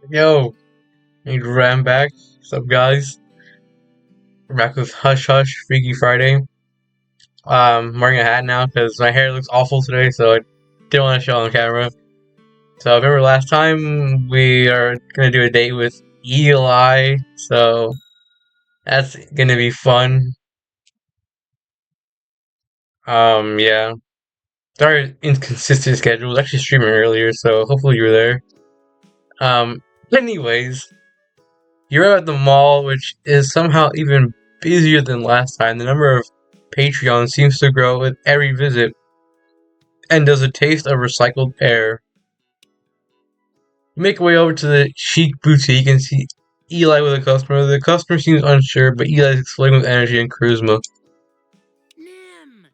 Yo, he ran back. What's up, guys? We're back with Hush Hush Freaky Friday. I'm wearing a hat now because my hair looks awful today, so I didn't want to show on camera. So I remember last time we are gonna do a date with Eli, so that's gonna be fun. Yeah. Sorry, inconsistent schedule. I was actually streaming earlier, so hopefully you were there. Um, anyways, you're at the mall, which is somehow even busier than last time. The number of Patreon seems to grow with every visit, and does a taste of recycled air. You make your way over to the chic boutique and see Eli with a customer. The customer seems unsure, but Eli is exploding with energy and charisma. Nim.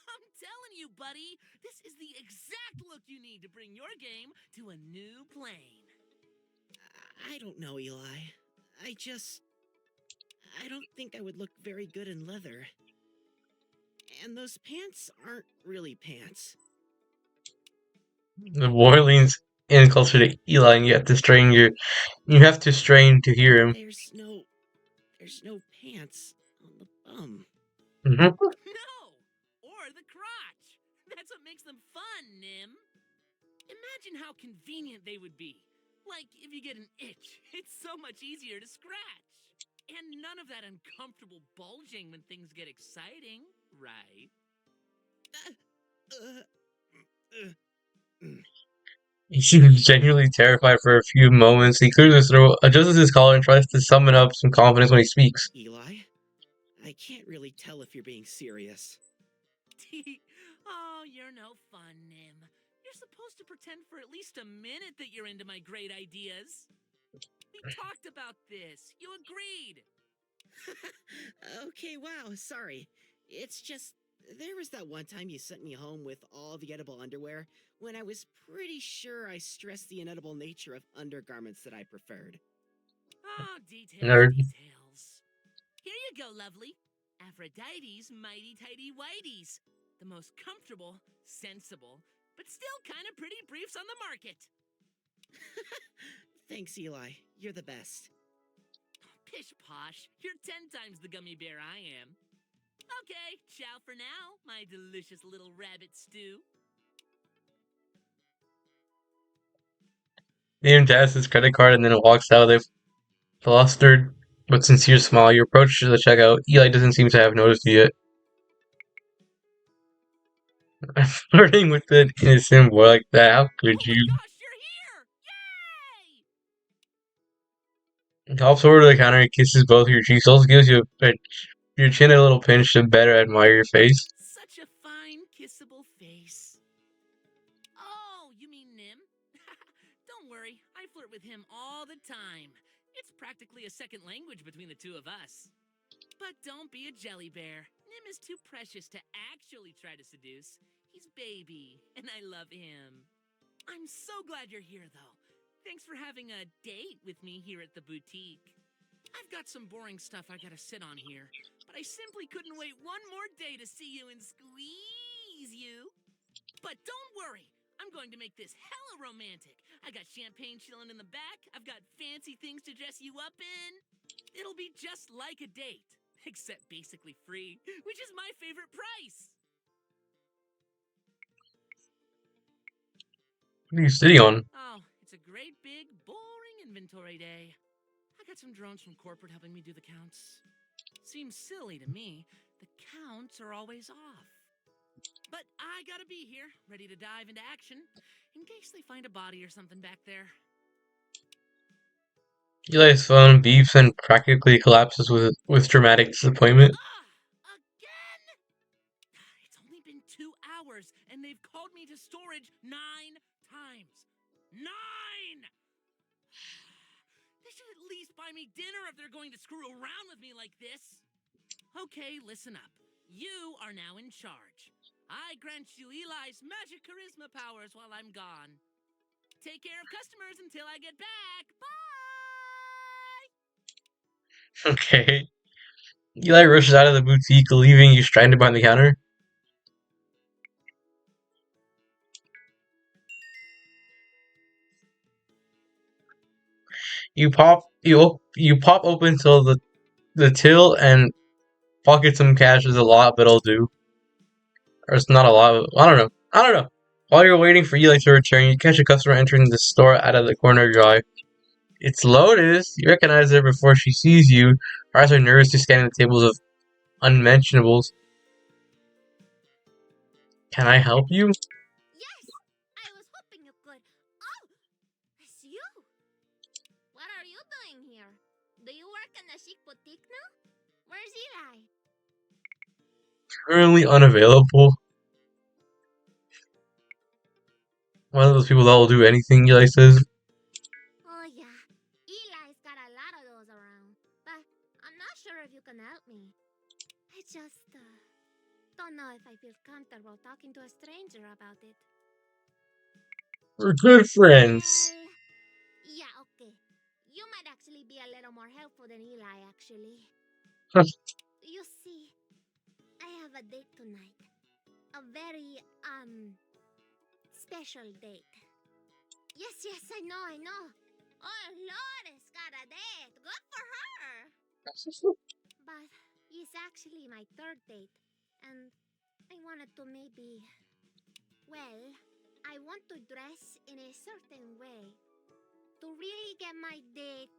I'm telling you, buddy, this is the exact look you need to bring your game to a new plane. I don't know, Eli. I don't think I would look very good in leather. And those pants aren't really pants. The boy leans in closer to Eli, and you have to strain to hear him. There's no pants on the bum. Mm-hmm. No, or the crotch. That's what makes them fun, Nim. Imagine how convenient they would be. Like if you get an itch, it's so much easier to scratch. And none of that uncomfortable bulging when things get exciting, right? Uh, uh, He seems genuinely terrified for a few moments. He clears his throat, adjusts his collar, and tries to summon up some confidence when he speaks. Eli, I can't really tell if you're being serious. Oh, you're no fun, Nim. You're supposed to pretend for at least a minute that you're into my great ideas. We talked about this. You agreed. Okay, wow, sorry. It's just, there was that one time you sent me home with all the edible underwear when I was pretty sure I stressed the inedible nature of undergarments that I preferred. Oh, details, Nerd. details. Here you go, lovely. Aphrodite's mighty tighty whities. The most comfortable, sensible, but still kind of pretty briefs on the market. Thanks, Eli. You're the best. Pish posh. You're 10 times the gummy bear I am. Okay, ciao for now, my delicious little rabbit stew. Liam taps his credit card and then walks out with a flustered but sincere smile. You approach the checkout. Eli doesn't seem to have noticed you yet. Flirting with an innocent boy like that, how could Oh my you? gosh, you're here! Yay! He hops over to the counter and kisses both your cheeks. Also gives you your chin a little pinch to better admire your face. Such a fine, kissable face. Oh, you mean Nim? Don't worry, I flirt with him all the time. It's practically a second language between the two of us. But don't be a jelly bear. Nim is too precious to actually try to seduce. He's baby, and I love him. I'm so glad you're here, though. Thanks for having a date with me here at the boutique. I've got some boring stuff I gotta sit on here, but I simply couldn't wait one more day to see you and squeeze you. But don't worry, I'm going to make this hella romantic. I got champagne chilling in the back, I've got fancy things to dress you up in. It'll be just like a date, except basically free, which is my favorite price. What are you sitting on? Oh, it's a great big, boring inventory day. I got some drones from corporate helping me do the counts. Seems silly to me. The counts are always off. But I gotta be here, ready to dive into action, in case they find a body or something back there. Eli's phone beeps and practically collapses with dramatic disappointment. Again? It's only been 2 hours, and they've called me to storage 9 times. 9! They should at least buy me dinner if they're going to screw around with me like this. Okay, listen up. You are now in charge. I grant you Eli's magic charisma powers while I'm gone. Take care of customers until I get back. Bye! Okay. Eli rushes out of the boutique, leaving you stranded behind the counter. You pop open till the till and pocket some cash is a lot, but it'll do. Or it's not a lot. I don't know. I don't know. While you're waiting for Eli to return, you catch a customer entering the store out of the corner of your eye. It's Lotus. You recognize her before she sees you. Her eyes are nervously scanning the tables of unmentionables. Can I help you? Yes, I was hoping you could. Oh, it's you. What are you doing here? Do you work in a chic boutique now? Where's Eli? Currently unavailable. One of those people that will do anything, Eli says. Oh, yeah. Eli's got a lot of those around. But I'm not sure if you can help me. I just, don't know if I feel comfortable talking to a stranger about it. We're good friends. Well, yeah, okay. You might actually be a little more helpful than Eli, actually. You see, I have a date tonight. A very, special date. Yes, I know. Oh, Lotus got a date. Good for her. But it's actually my third date. And I wanted to maybe... Well, I want to dress in a certain way. To really get my date...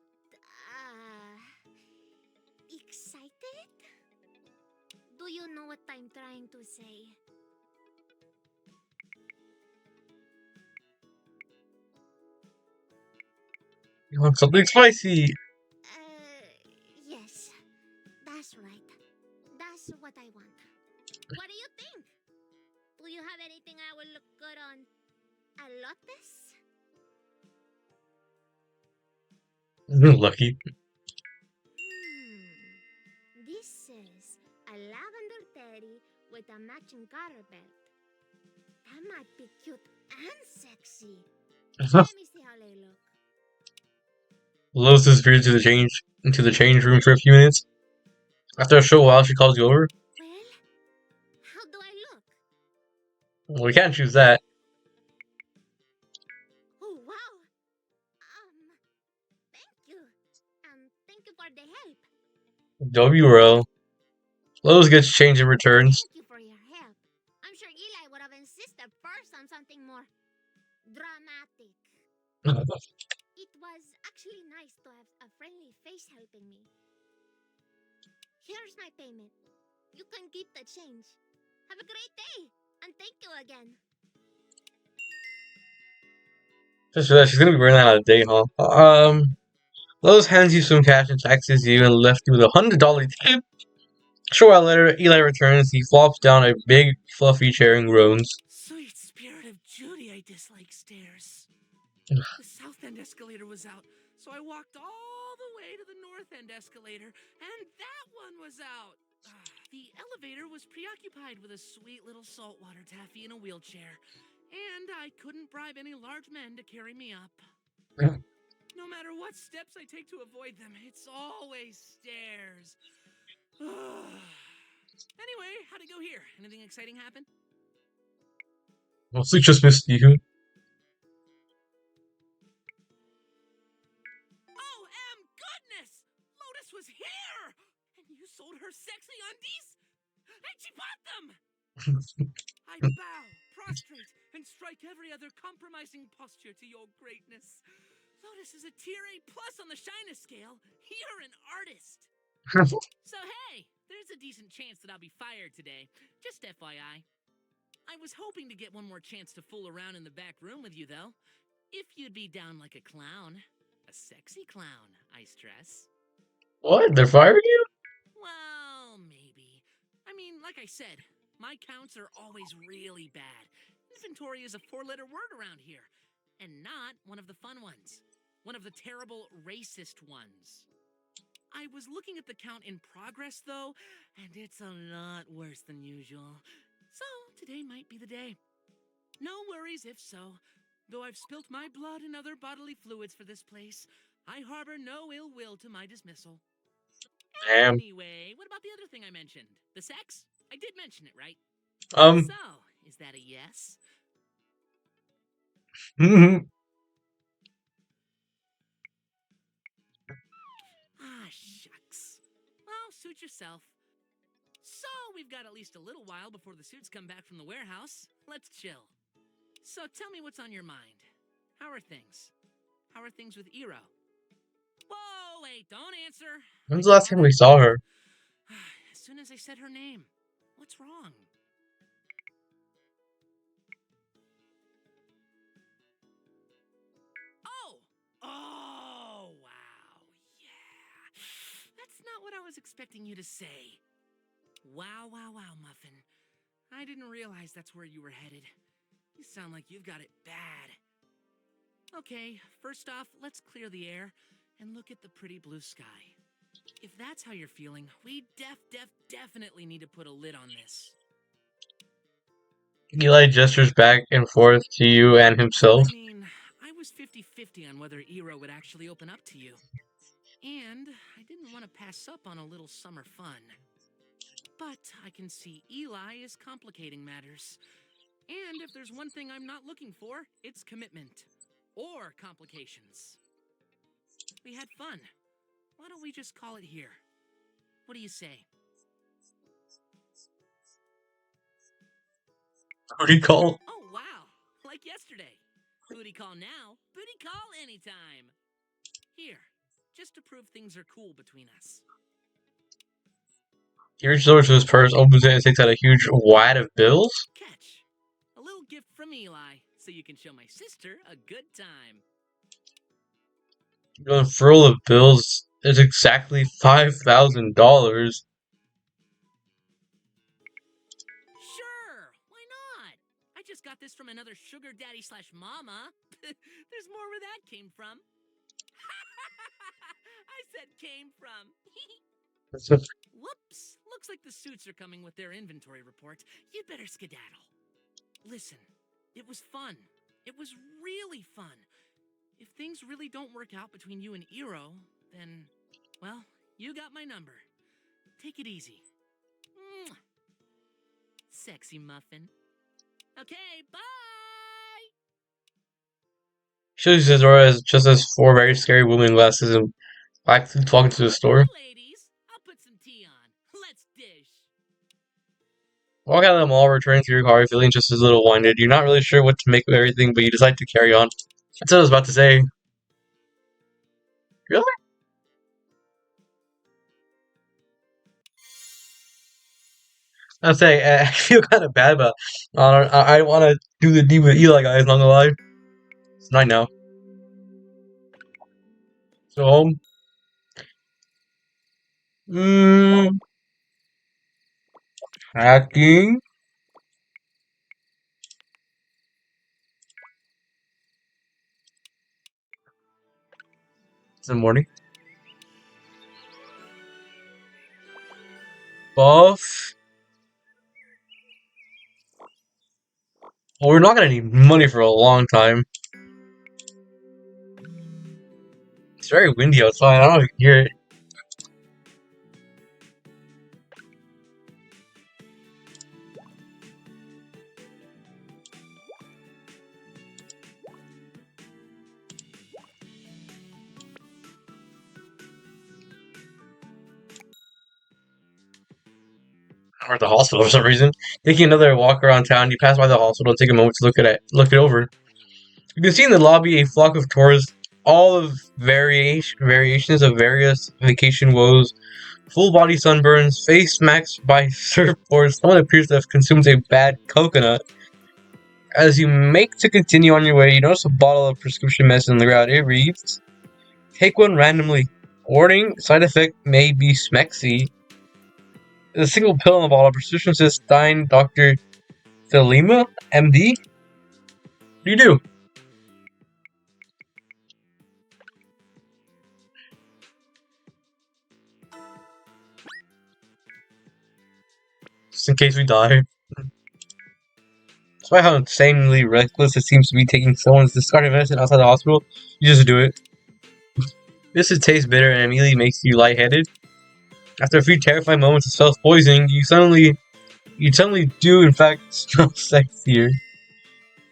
excited? Do you know what I'm trying to say? You want something spicy? Yes. That's right. That's what I want. What do you think? Do you have anything I will look good on a Lotus? Lucky. This is a lavender teddy with a matching garter belt. That might be cute and sexy. Let me see how they look. Lotus disappears into the change room for a few minutes. After a short while, she calls you over. Well, how do I look? Well, we can't choose that. Oh, wow. Thank you. Thank you for the help. WRL. Lotus gets changed and returns. Thank you for your help. I'm sure Eli would have insisted first on something more dramatic. It was actually nice to have a friendly face helping me. Here's my payment. You can keep the change. Have a great day, and thank you again. Just realized she's gonna be running out of day, huh? Lotus hands you some cash and taxes you and left you with $100 tip. A short while later, Eli returns. He flops down a big, fluffy chair and groans. Sweet spirit of Judy, I dislike stairs. The south end escalator was out, so I walked all the way to the north end escalator, and that one was out. The elevator was preoccupied with a sweet little saltwater taffy in a wheelchair, and I couldn't bribe any large men to carry me up. No matter what steps I take to avoid them, it's always stairs. Anyway, how'd it go here? Anything exciting happen? Mostly just missed you. OM goodness! Lotus was here! And you sold her sexy undies? And she bought them! I bow, prostrate, and strike every other compromising posture to your greatness. Lotus is a tier A plus on the shyness scale. You're an artist. So hey, there's a decent chance that I'll be fired today. Just FYI. I was hoping to get one more chance to fool around in the back room with you, though. If you'd be down like a clown. A sexy clown, I stress. What? They're firing you? Well, maybe. I mean, like I said, my counts are always really bad. Inventory is a four-letter word around here. And not one of the fun ones. One of the terrible, racist ones. I was looking at the count in progress, though, and it's a lot worse than usual. So, today might be the day. No worries if so. Though I've spilt my blood and other bodily fluids for this place, I harbor no ill will to my dismissal. Damn. Anyway, what about the other thing I mentioned? The sex? I did mention it, right? So, is that a yes? suit yourself. So, we've got at least a little while before the suits come back from the warehouse. Let's chill. So, tell me what's on your mind. How are things? How are things with Iro? Whoa, wait, don't answer. When's the last time we saw her? As soon as I said her name. What's wrong? Oh, wow, yeah. That's not what I was expecting you to say. Wow, Muffin. I didn't realize that's where you were headed. You sound like you've got it bad. Okay, first off, let's clear the air and look at the pretty blue sky. If that's how you're feeling, we definitely need to put a lid on this. Eli gestures back and forth to you and himself. I mean, I was 50-50 on whether Iro would actually open up to you. And I didn't want to pass up on a little summer fun. But I can see Eli is complicating matters. And if there's one thing I'm not looking for, it's commitment. Or complications. We had fun. Why don't we just call it here? What do you say? Booty call? Oh, wow. Like yesterday. Booty call now, booty call anytime. Here, just to prove things are cool between us. He reaches over to his purse, opens it, and takes out a huge wad of bills. Catch. A little gift from Eli, so you can show my sister a good time. The furl of bills is exactly $5,000. Sure, why not? I just got this from another sugar daddy / mama. There's more where that came from. I said came from. Whoops. Looks like the suits are coming with their inventory report. You'd better skedaddle. Listen, it was fun. It was really fun. If things really don't work out between you and Iro, then, well, you got my number. Take it easy. Mwah. Sexy muffin. Okay, bye! Shows his aura as just as four very scary women in glasses and black suits walk into the store. Hey, ladies, I'll put some tea on. Let's dish. Walk out of the mall, returning to your car, feeling just as little winded. You're not really sure what to make of everything, but you decide to carry on. That's what I was about to say. Really? I'll say, I feel kind of bad, but I want to do the deed with Eli, guys, not gonna lie. It's night now. So home. Hacking. It's in the morning. Buff. Well, we're not gonna need money for a long time. It's very windy outside. I don't know if you can hear it. Or at the hospital for some reason. Taking another walk around town, you pass by the hospital and take a moment to look it over. You can see in the lobby a flock of tourists, all of variations of various vacation woes, full body sunburns, face smacked by surfboards. Someone appears to have consumed a bad coconut. As you make to continue on your way, you notice a bottle of prescription medicine on the ground. It reads, "Take one randomly. Warning: side effect may be smexy." There's a single pill in the bottle. Prescription says Stein, Dr. Thelema, MD. What do you do? Just in case we die. Despite how insanely reckless it seems to be taking someone's discarded medicine outside the hospital, you just do it. This tastes bitter and immediately makes you lightheaded. After a few terrifying moments of self-poisoning, you suddenly do in fact smell sexier.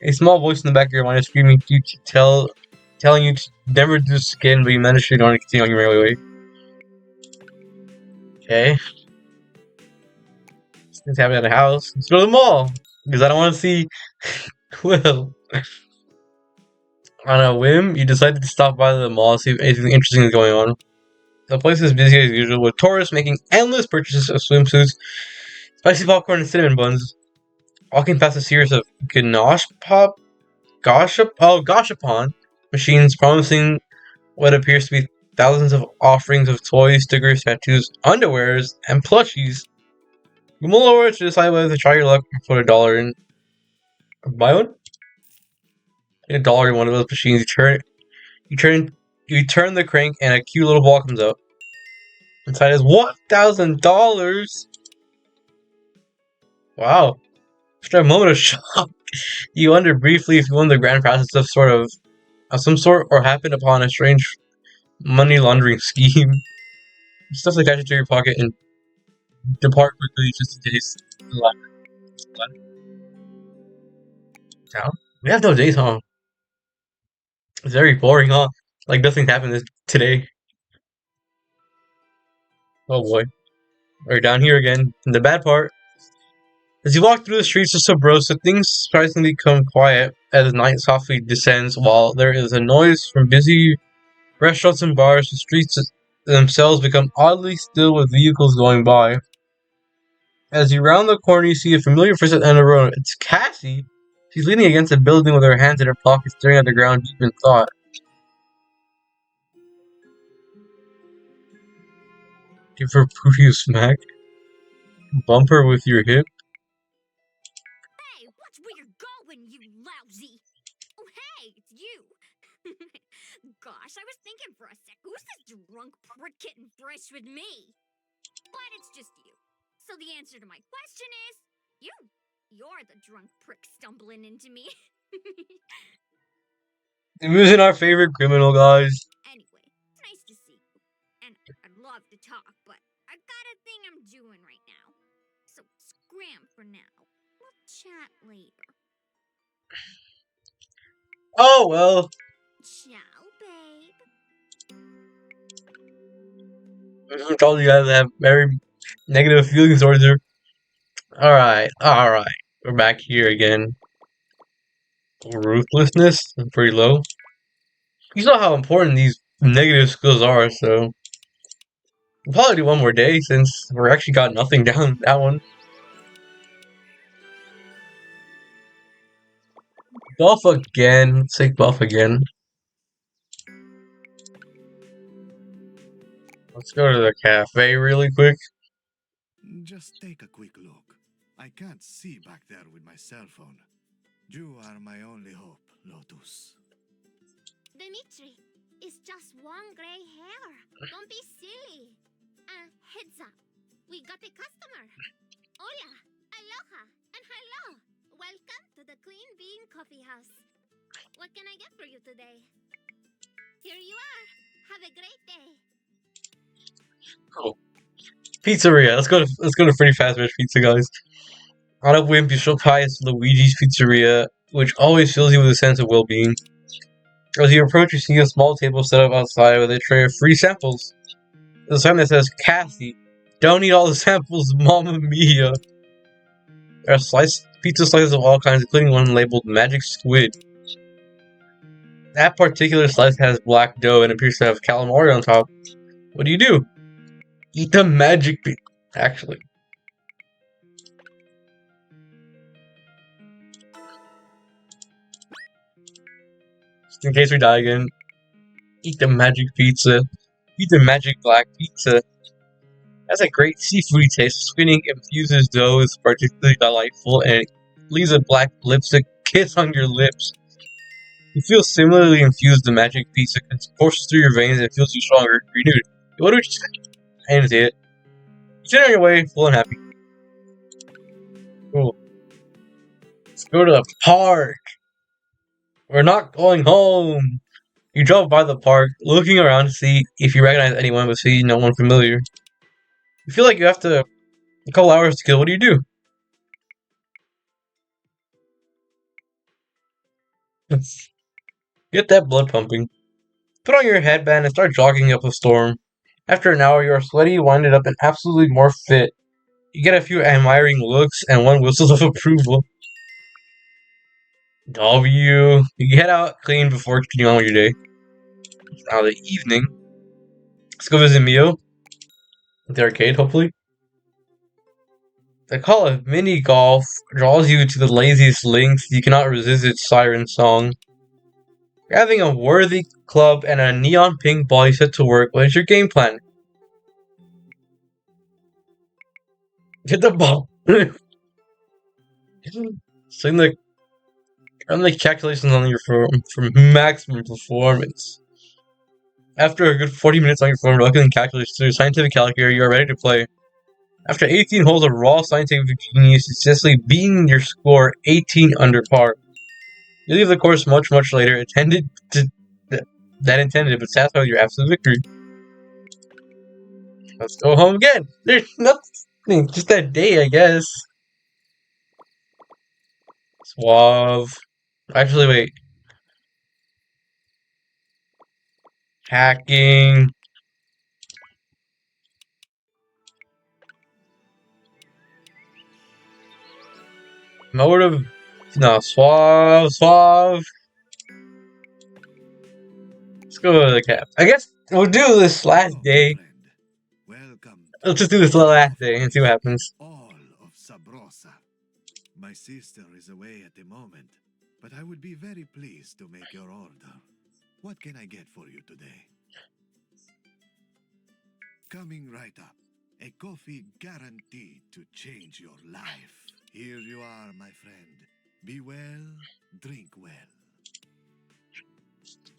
A small voice in the back of your mind is screaming you telling you to never do this again, but you manage to continue on your merry way. Okay. Things happening at the house. Let's go to the mall. Because I don't want to see Will. On a whim, you decided to stop by the mall to see if anything interesting is going on. The place is busy as usual, with tourists making endless purchases of swimsuits, spicy popcorn, and cinnamon buns. Walking past a series of gashapon machines promising what appears to be thousands of offerings of toys, stickers, tattoos, underwears, and plushies. You mull over to decide whether to try your luck and put $1 in. Buy one? Get $1 in one of those machines. You turn the crank, and a cute little ball comes out. Inside is $1,000. Wow! After a moment of shock, you wonder briefly if you won the grand process of some sort, or happened upon a strange money laundering scheme. You stuff the cash into your pocket and depart quickly just in case. Town? We have no days, huh? It's very boring, huh? Like nothing happened today. Oh boy. We're down here again. And the bad part. As you walk through the streets of Sabrosa, things surprisingly become quiet as night softly descends. While there is a noise from busy restaurants and bars, the streets themselves become oddly still with vehicles going by. As you round the corner, you see a familiar face at the end of the road. It's Cassie! She's leaning against a building with her hands in her pockets, staring at the ground deep in thought. Give her poofy smack. Bump her with your hip. Hey, watch where you're going, you lousy! Oh, hey, it's you! Gosh, I was thinking for a sec, who's this drunk prick getting fresh with me? But it's just you. So the answer to my question is, you. You're the drunk prick stumbling into me. Who's in our favorite criminal, guys? Anyway, it's nice to see you. And I'd love to talk, but I've got a thing I'm doing right now. So scram for now. We'll chat later. Oh, well. Ciao, babe. I told you guys have very negative feelings towards her. Alright. We're back here again. Ruthlessness is pretty low. You saw how important these negative skills are, so we'll probably do one more day since we're actually got nothing down that one. Buff again. Let's take buff again. Let's go to the cafe really quick. Just take a quick look. I can't see back there with my cell phone. You are my only hope, Lotus. Dimitri, it's just one gray hair. Don't be silly. Heads up. We got a customer. Hola, aloha, and hello. Welcome to the Queen Bean Coffee House. What can I get for you today? Here you are. Have a great day. Cool. Pizzeria. Let's go to Freddy Fazbear's Pizza, guys. On a whim, you show past Luigi's Pizzeria, which always fills you with a sense of well-being. As you approach, you see a small table set up outside with a tray of free samples. There's a sign that says, Kathy, don't eat all the samples, Mamma Mia. There are pizza slices of all kinds, including one labeled Magic Squid. That particular slice has black dough and appears to have calamari on top. What do? Eat the magic pizza. Actually. Just in case we die again. Eat the magic pizza. Eat the magic black pizza. Has a great seafoody taste. Spinning infuses dough is particularly delightful and it leaves a black lipstick kiss on your lips. You feel similarly infused the magic pizza courses through your veins and feels you stronger, renewed. What do you say? I didn't see it. You're on your way, full and happy. Cool. Let's go to the park. We're not going home. You drove by the park, looking around to see if you recognize anyone, but see no one familiar. You feel like you have a couple hours to kill. What do? Get that blood pumping. Put on your headband and start jogging up a storm. After an hour, you are sweaty, winded up, and absolutely more fit. You get a few admiring looks and one whistles of approval. W. You get out clean before continuing on with your day. Now the evening. Let's go visit Mio at the arcade, hopefully. The call of mini golf draws you to the laziest lengths. You cannot resist its siren song. You're having a worthy club and a neon pink ball. You set to work. What is your game plan? Get the ball. Sing the run the calculations on your phone for maximum performance. After a good 40 minutes on your phone, looking at calculations through scientific calculator, you are ready to play. After 18 holes of raw scientific genius, successfully beating your score 18 under par. You leave the course much later, intended but satisfied with your absolute victory. Let's go home again. There's nothing, just that day, I guess. Suave. Actually, wait. Hacking. Motive. No, suave. Let's go to the cap. I guess we'll do this last day. Welcome. Let's just do this last day and see what happens. All of Sabrosa. My sister is away at the moment, but I would be very pleased to make your order. What can I get for you today? Coming right up. A coffee guaranteed to change your life. Here you are, my friend. Be well, drink well.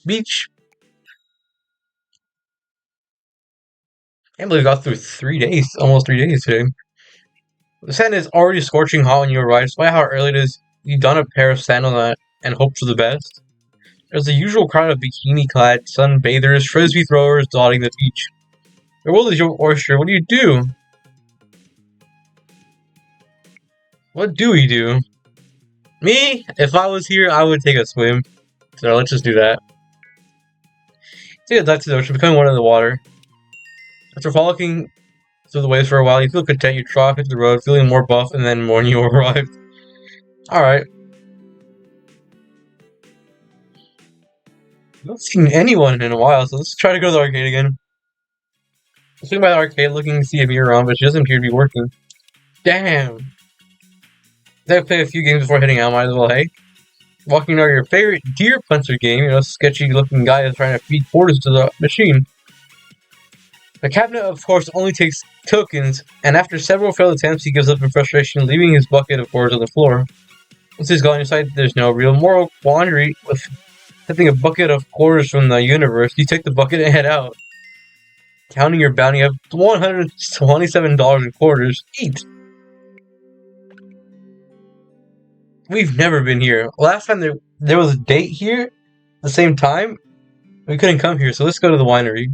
Beach. Can't believe we got through 3 days, almost 3 days today. The sun is already scorching hot when you arrive. Despite how early it is, you don a pair of sandals and hope for the best. There's the usual crowd of bikini-clad sunbathers, frisbee throwers dotting the beach. The world is your oyster. What do you do? What do we do? Me? If I was here, I would take a swim. So let's just do that. Take a dive to the ocean, becoming one in the water. After following through the waves for a while, you feel content. You trot into the road, feeling more buff, and then more when you arrived. Alright. I haven't seen anyone in a while, so let's try to go to the arcade again. Swing by the arcade looking to see a mirror around, but she doesn't appear to be working. Damn! I play a few games before heading out, might as well, hey? Walking out your favorite deer puncher game, sketchy looking guy is trying to feed quarters to the machine. The cabinet, of course, only takes tokens, and after several failed attempts, he gives up in frustration, leaving his bucket of quarters on the floor. Once he's gone inside, there's no real moral quandary with accepting a bucket of quarters from the universe. You take the bucket and head out. Counting your bounty of $127 in quarters. Eat! We've never been here. Last time there was a date here, at the same time, we couldn't come here, so let's go to the winery.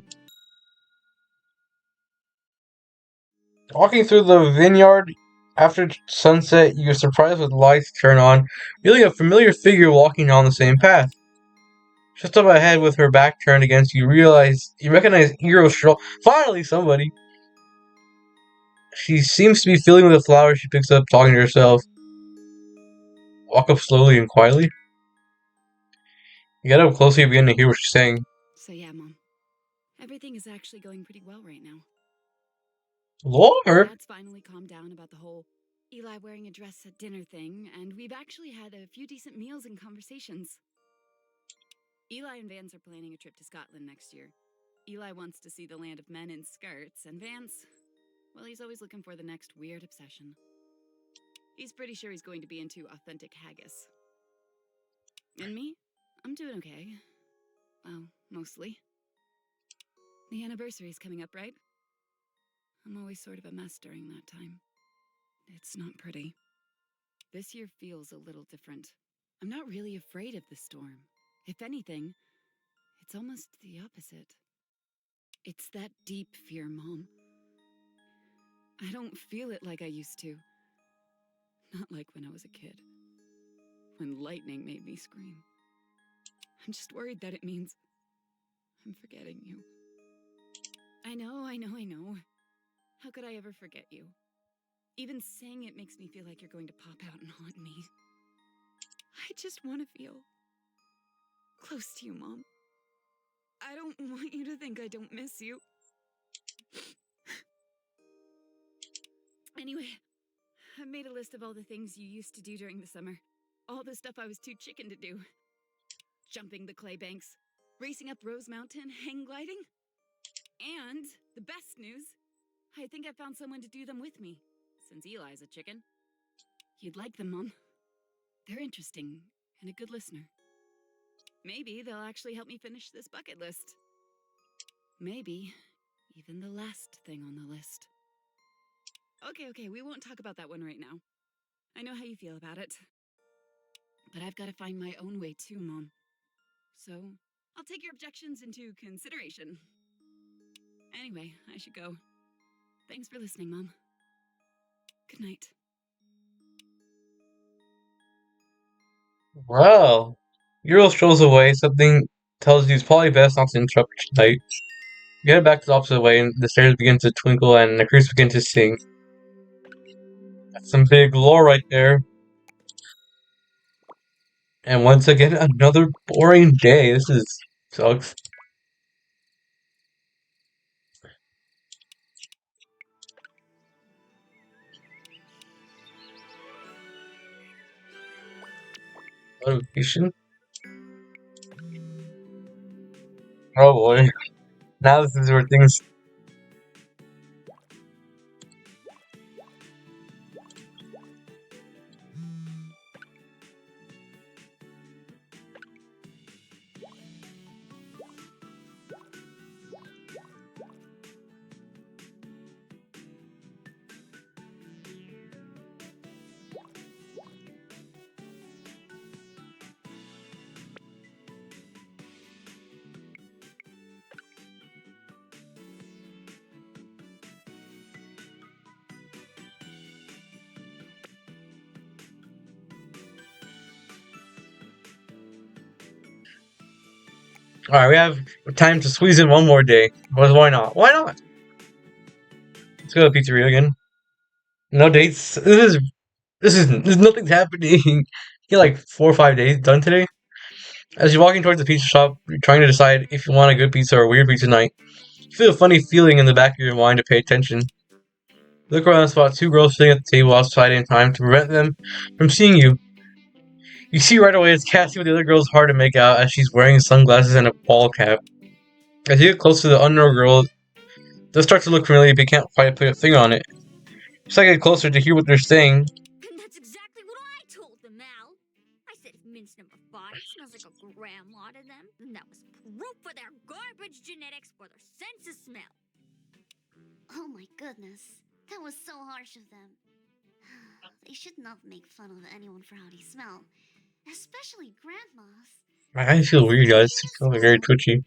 Walking through the vineyard after sunset, you're surprised with lights turn on, feeling a familiar figure walking on the same path. Just up ahead with her back turned against you, you recognize Eero Stroll. Finally, somebody! She seems to be filling with the flowers she picks up, talking to herself. Walk up slowly and quietly. You get up closely and begin to hear what she's saying. So yeah, Mom. Everything is actually going pretty well right now. Lord! Dad's finally calmed down about the whole Eli wearing a dress at dinner thing, and we've actually had a few decent meals and conversations. Eli and Vance are planning a trip to Scotland next year. Eli wants to see the land of men in skirts, and Vance, well, he's always looking for the next weird obsession. He's pretty sure he's going to be into authentic haggis. And me? I'm doing okay. Well, mostly. The anniversary's coming up, right? I'm always sort of a mess during that time. It's not pretty. This year feels a little different. I'm not really afraid of the storm. If anything, it's almost the opposite. It's that deep fear, Mom. I don't feel it like I used to. Not like when I was a kid. When lightning made me scream. I'm just worried that it means I'm forgetting you. I know. How could I ever forget you? Even saying it makes me feel like you're going to pop out and haunt me. I just want to feel close to you, Mom. I don't want you to think I don't miss you. Anyway, I've made a list of all the things you used to do during the summer. All the stuff I was too chicken to do. Jumping the clay banks, racing up Rose Mountain, hang gliding. And the best news, I think I found someone to do them with me, since Eli's a chicken. You'd like them, Mom. They're interesting and a good listener. Maybe they'll actually help me finish this bucket list. Maybe even the last thing on the list. Okay, we won't talk about that one right now. I know how you feel about it. But I've got to find my own way too, Mom. So, I'll take your objections into consideration. Anyway, I should go. Thanks for listening, Mom. Good night. Well, Euro strolls away. Something tells you it's probably best not to interrupt tonight. You head back to the opposite way, and the stairs begin to twinkle, and the creeks begin to sing. That's some big lore right there. And once again, another boring day. This is sucks. Notification. Oh boy. Now this is where things. Alright, we have time to squeeze in one more day. Why not? Why not? Let's go to the pizzeria again. No dates. This is nothing's happening. You get like 4 or 5 days done today. As you're walking towards the pizza shop, you're trying to decide if you want a good pizza or a weird pizza night. You feel a funny feeling in the back of your mind to pay attention. You look around and spot two girls sitting at the table outside in time to prevent them from seeing you. You see right away it's Cassie, with the other girl's hard to make out as she's wearing sunglasses and a ball cap. As you get close to the unknown girl, it does start to look familiar, but you can't quite put a finger on it. Just like get closer to hear what they're saying. And that's exactly what I told them, Al. I said if mince number 5 smells like a grandma to them, then that was proof for their garbage genetics or their sense of smell. Oh my goodness. That was so harsh of them. They should not make fun of anyone for how they smell. Especially grandmas. I feel weird, guys. I feel like very twitchy.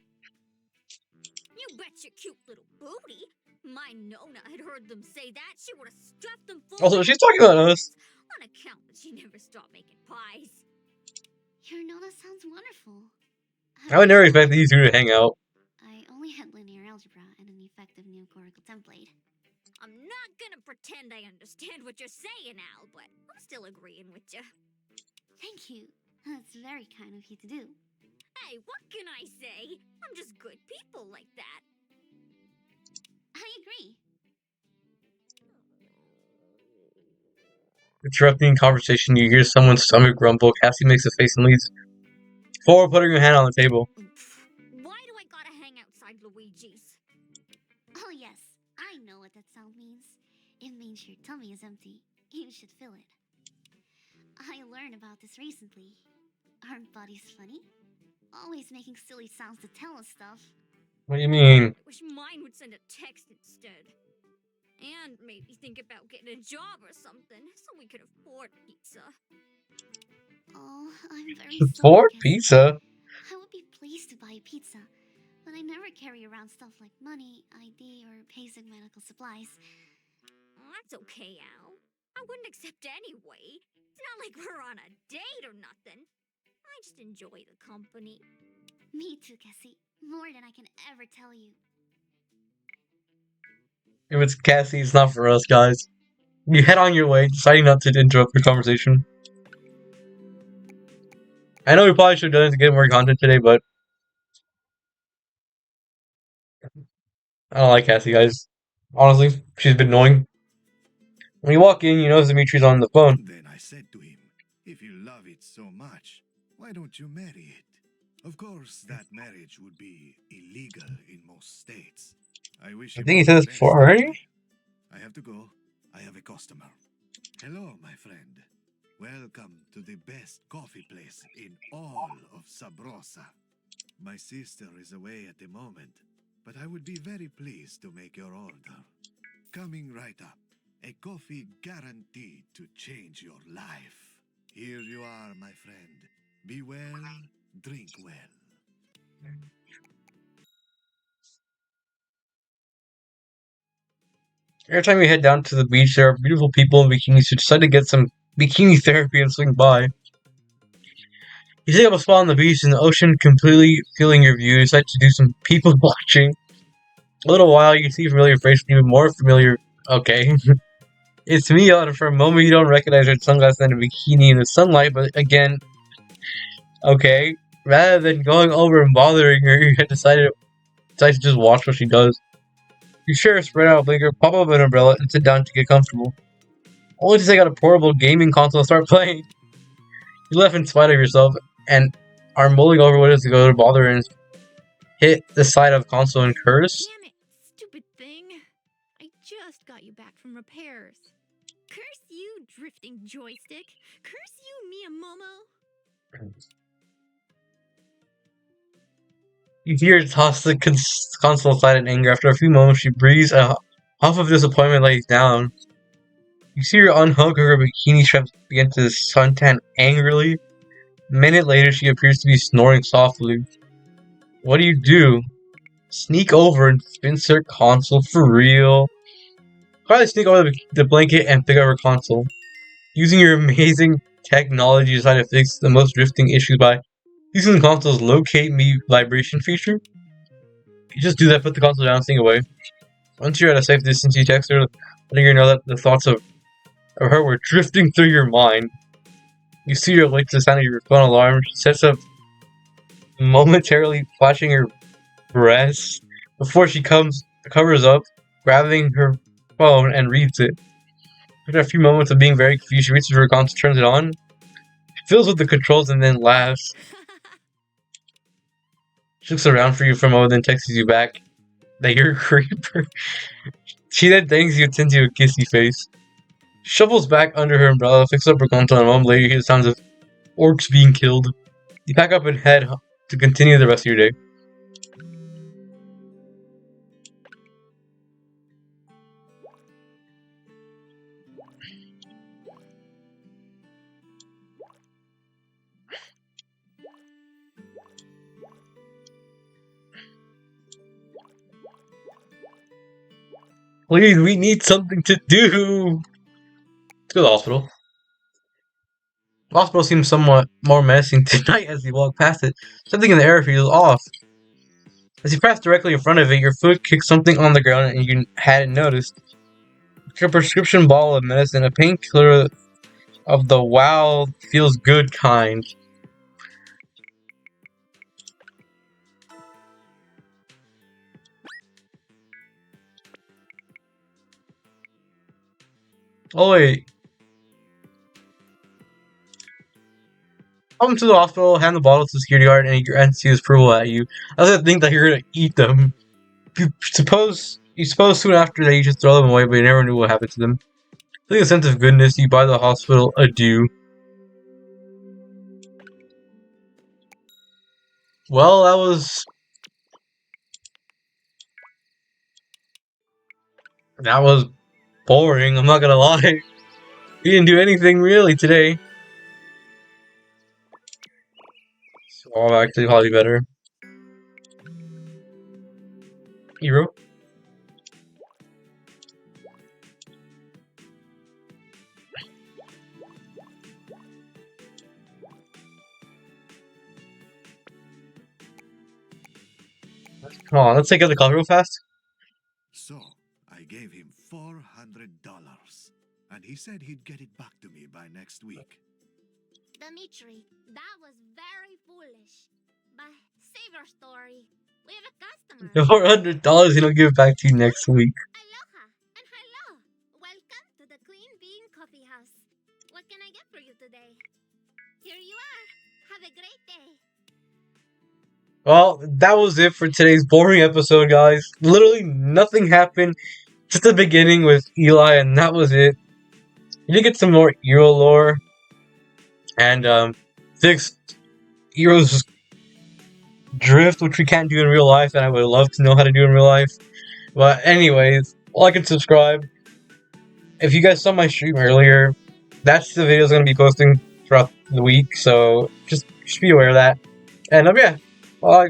You bet your cute little booty. My Nona had heard them say that. She would have stuffed them full Also, of she's talking about us. on account that she never stopped making pies. Your Nona sounds wonderful. I would never expect these two to hang out. I only had linear algebra and an effective numerical template. I'm not gonna pretend I understand what you're saying, Al, but I'm still agreeing with you. Thank you. That's very kind of you to do. Hey, what can I say? I'm just good people like that. I agree. Interrupting conversation, you hear someone's stomach grumble. Cassie makes a face and leaves. Forward, putting her hand on the table. Why do I gotta hang outside Luigi's? Oh yes, I know what that sound means. It means your tummy is empty. You should fill it. I learned about this recently. Aren't bodies funny? Always making silly sounds to tell us stuff. What do you mean? I wish mine would send a text instead. And maybe think about getting a job or something so we could afford pizza. Oh, I'm very sorry. For Cassie. pizza? I would be pleased to buy pizza, but I never carry around stuff like money, ID, or basic medical supplies. That's okay, Al. I wouldn't accept anyway. It's not like we're on a date or nothing. I just enjoy the company. Me too, Cassie. More than I can ever tell you. If it's Cassie, it's not for us, guys. You head on your way, deciding not to interrupt the conversation. I know we probably should have done it to get more content today, but I don't like Cassie, guys. Honestly, she's been annoying. When you walk in, you notice Dimitri's on the phone. Then I said to him, if you love it so much, why don't you marry it? Of course, that marriage would be illegal in most states. I wish I him think he all said the this best, before already? actually. I have to go. I have a customer. Hello, my friend. Welcome to the best coffee place in all of Sabrosa. My sister is away at the moment, but I would be very pleased to make your order. Coming right up. A coffee guaranteed to change your life. Here you are, my friend. Be well, drink well. Every time you head down to the beach, there are beautiful people in bikinis who decide to get some bikini therapy and swing by. You take up a spot on the beach in the ocean, completely feeling your view. You decide to do some people watching. A little while, you see a familiar face, even more familiar. Okay. It's Mia, and for a moment you don't recognize her sunglasses and a bikini in the sunlight, but again, okay. Rather than going over and bothering her, you decide to just watch what she does. You share a spread out blinker, pop up an umbrella, and sit down to get comfortable. Only to take out a portable gaming console and start playing. You laugh in spite of yourself, and are mulling over what is to go to bother and hit the side of the console and curse. Damn it, stupid thing. I just got you back from repairs. Curse you, drifting joystick. Curse you, Miyamomo. You hear her toss the console aside in anger. After a few moments, she breathes a huff of disappointment, lays down. You see her unhook her bikini straps begin to suntan angrily. A minute later, she appears to be snoring softly. What do? Sneak over and fix her console for real. Probably sneak over the blanket and pick up her console. Using your amazing technology, you decide to fix the most drifting issues by using the console's locate me vibration feature. You just do that, put the console down, sneak away. Once you're at a safe distance, you text her, letting her know that the thoughts of her were drifting through your mind. You see her awake to the sound of your phone alarm. She sets up, momentarily flashing her breasts before she covers up, grabbing her phone and reads it. After a few moments of being very confused, she reaches for her console, turns it on, fills with the controls, and then laughs. She looks around for you for a moment, then texts you back that you're a creeper. She then thanks you and sends you a kissy face. She shovels back under her umbrella, fixes up her console, and a moment later you hear the sounds of orcs being killed. You pack up and head to continue the rest of your day. Please, we need something to do! Let's go to the hospital. The hospital seems somewhat more menacing tonight as you walk past it. Something in the air feels off. As you pass directly in front of it, your foot kicks something on the ground and you hadn't noticed. It's a prescription bottle of medicine, a painkiller of the wow feels good kind. Oh wait. Come to the hospital, hand the bottle to the security guard, and he grants his approval at you. I doesn't think that you're gonna eat them. You suppose soon after that you just throw them away, but you never knew what happened to them. Feeling a sense of goodness, you buy the hospital adieu. Well, that was boring, I'm not gonna lie. We didn't do anything really today. So actually probably better. Hero? Come on, let's take out the cover real fast. So, I gave him He said he'd get it back to me by next week. Dimitri, that was very foolish. But save your story. We have a customer. $400 he'll give back to you next week. Aloha and hello. Welcome to the Clean Bean Coffee House. What can I get for you today? Here you are. Have a great day. Well, that was it for today's boring episode, guys. Literally nothing happened. Just the beginning with Eli, and that was it. You did get some more Eero lore, and fixed Eero's drift, which we can't do in real life, and I would love to know how to do in real life. But anyways, like and subscribe. If you guys saw my stream earlier, that's the videos I'm going to be posting throughout the week, so just be aware of that. And yeah, well,